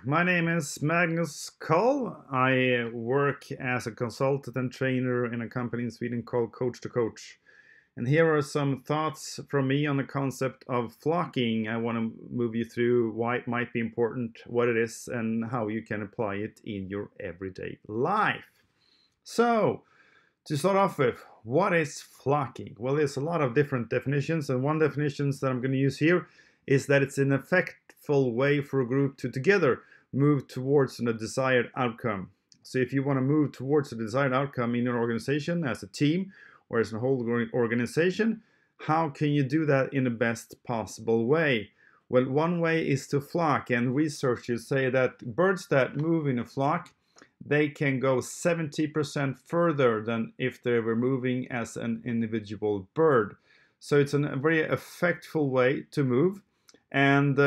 my name is Magnus Kull. I work as a consultant and trainer in a company in Sweden called Coach to Coach. And here are some thoughts from me on the concept of flocking. I want to move you through why it might be important, what it is, and how you can apply it in your everyday life. So, to start off with, what is flocking? Well, there's a lot of different definitions, and one definition that I'm going to use here is that it's an effectful way for a group to together move towards a desired outcome. So if you want to move towards a desired outcome in your organization as a team or as a whole organization, how can you do that in the best possible way? Well, one way is to flock, and researchers say that birds that move in a flock, they can go 70% further than if they were moving as an individual bird. So it's a very effectful way to move. And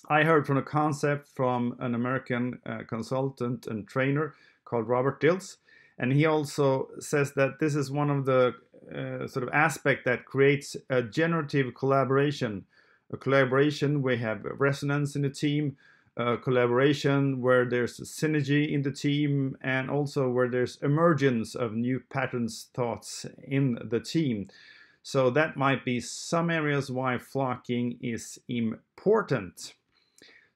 I heard from a concept from an American consultant and trainer called Robert Dills. And he also says that this is one of the sort of aspect that creates a generative collaboration. A collaboration where you have resonance in the team, a collaboration where there's synergy in the team, and also where there's emergence of new patterns, thoughts in the team. So that might be some areas why flocking is important.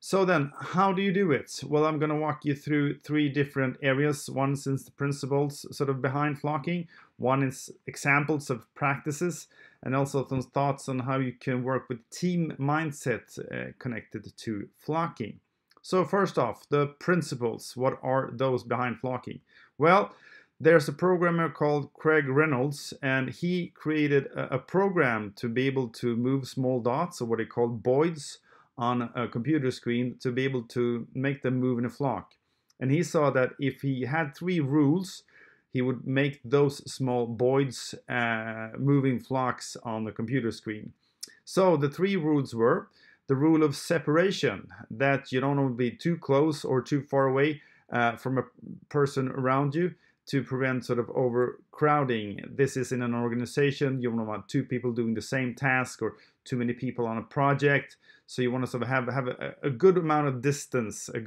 So then, how do you do it? Well, I'm going to walk you through three different areas. One is the principles sort of behind flocking. One is examples of practices, and also some thoughts on how you can work with team mindset connected to flocking. So first off, the principles. What are those behind flocking? Well, there's a programmer called Craig Reynolds, and he created a program to be able to move small dots, or what he called boids, on a computer screen to be able to make them move in a flock. And he saw that if he had three rules, he would make those small boids moving flocks on the computer screen. So the three rules were the rule of separation, that you don't want to be too close or too far away from a person around you, to prevent sort of overcrowding. This is in an organization. You don't want two people doing the same task or too many people on a project. So you want to sort of have a good amount of distance, At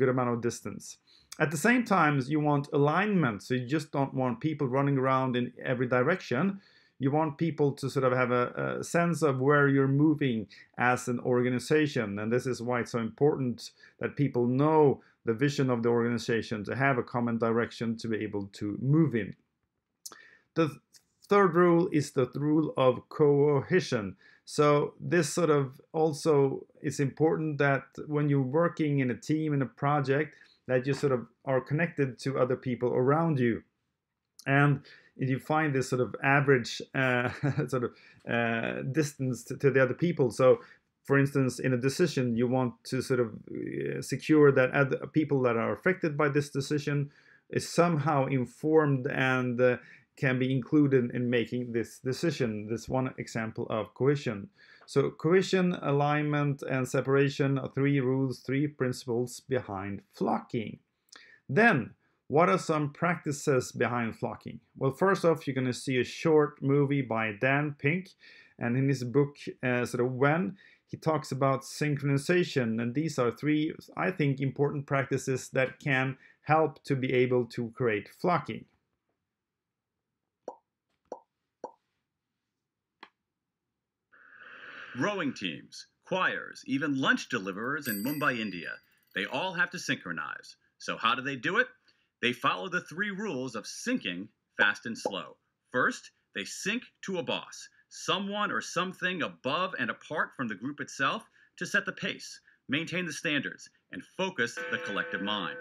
the same time, you want alignment. So you just don't want people running around in every direction. You want people to sort of have a sense of where you're moving as an organization. And this is why it's so important that people know the vision of the organization, to have a common direction to be able to move in. The third rule is the rule of cohesion. So this sort of also is important, that when you're working in a team, in a project, that you sort of are connected to other people around you. And if you find this sort of average distance to the other people. So for instance, in a decision, you want to sort of secure that other people that are affected by this decision is somehow informed and can be included in making this decision. This one example of cohesion. So cohesion, alignment, and separation are three rules, three principles behind flocking. Then, what are some practices behind flocking? Well, first off, you're going to see a short movie by Dan Pink, and in his book, When, he talks about synchronization, and these are three, I think, important practices that can help to be able to create flocking. Rowing teams, choirs, even lunch deliverers in Mumbai, India, they all have to synchronize. So how do they do it? They follow the three rules of syncing fast and slow. First, they sync to a boss, someone or something above and apart from the group itself, to set the pace, maintain the standards, and focus the collective mind.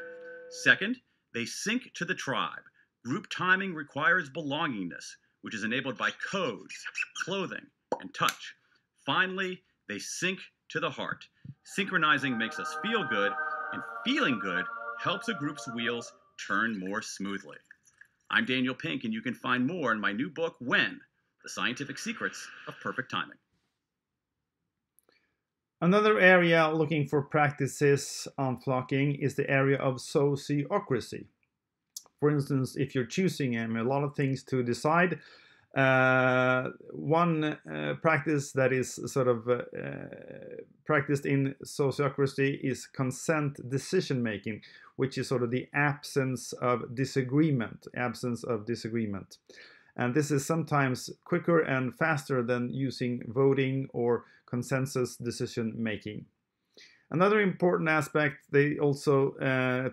Second, they sync to the tribe. Group timing requires belongingness, which is enabled by codes, clothing, and touch. Finally, they sync to the heart. Synchronizing makes us feel good, and feeling good helps a group's wheels turn more smoothly. I'm Daniel Pink, and you can find more in my new book, When, The Scientific Secrets of Perfect Timing. Another area looking for practices on flocking is the area of sociocracy. For instance, if you're choosing a lot of things to decide, One practice that is sort of practiced in sociocracy is consent decision making, which is sort of the absence of disagreement. And this is sometimes quicker and faster than using voting or consensus decision making. Another important aspect they also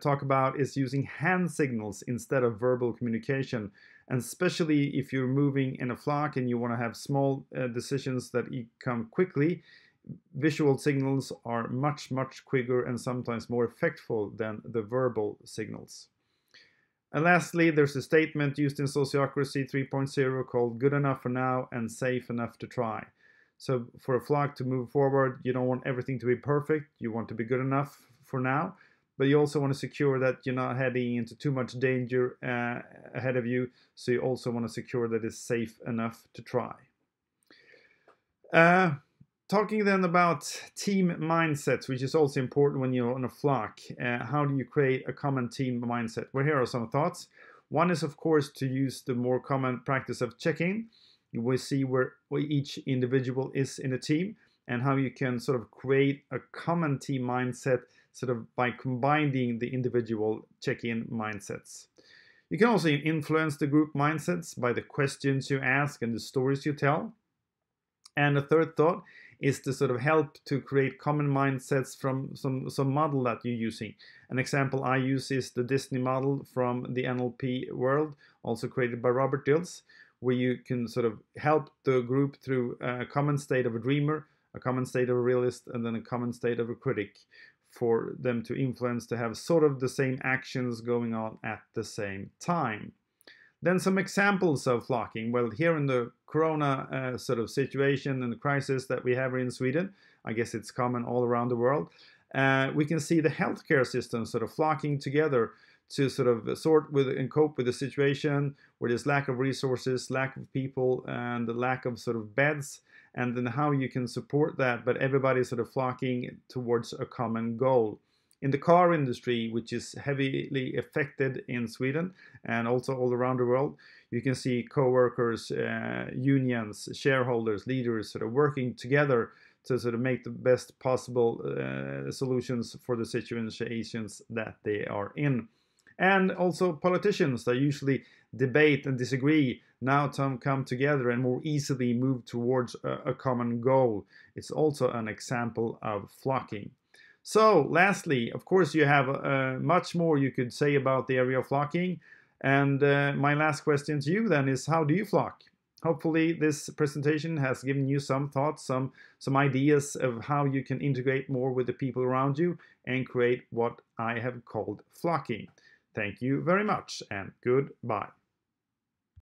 talk about is using hand signals instead of verbal communication. And especially if you're moving in a flock and you want to have small decisions that come quickly, visual signals are much, much quicker and sometimes more effective than the verbal signals. And lastly, there's a statement used in Sociocracy 3.0 called good enough for now and safe enough to try. So for a flock to move forward, you don't want everything to be perfect. You want to be good enough for now, but you also want to secure that you're not heading into too much danger ahead of you. So you also want to secure that it's safe enough to try. Talking then about team mindsets, which is also important when you're on a flock. How do you create a common team mindset? Well, here are some thoughts. One is, of course, to use the more common practice of check-in. You will see where each individual is in a team and how you can sort of create a common team mindset sort of by combining the individual check-in mindsets. You can also influence the group mindsets by the questions you ask and the stories you tell. And the third thought is to sort of help to create common mindsets from some model that you're using. An example I use is the Disney model from the NLP world, also created by Robert Dills, where you can sort of help the group through a common state of a dreamer, a common state of a realist, and then a common state of a critic, for them to influence to have sort of the same actions going on at the same time. Then some examples of flocking. Well, here in the corona sort of situation and the crisis that we have in Sweden, I guess it's common all around the world, we can see the healthcare system sort of flocking together to sort of sort with and cope with the situation where there's lack of resources, lack of people, and the lack of sort of beds, and then how you can support that, but everybody's sort of flocking towards a common goal. In the car industry, which is heavily affected in Sweden and also all around the world, you can see co-workers, unions, shareholders, leaders sort of working together to sort of make the best possible solutions for the situations that they are in. And also politicians that usually debate and disagree now come together and more easily move towards a common goal. It's also an example of flocking. So lastly, of course, you have much more you could say about the area of flocking. And my last question to you then is, how do you flock? Hopefully this presentation has given you some thoughts, some ideas of how you can integrate more with the people around you and create what I have called flocking. Thank you very much and goodbye.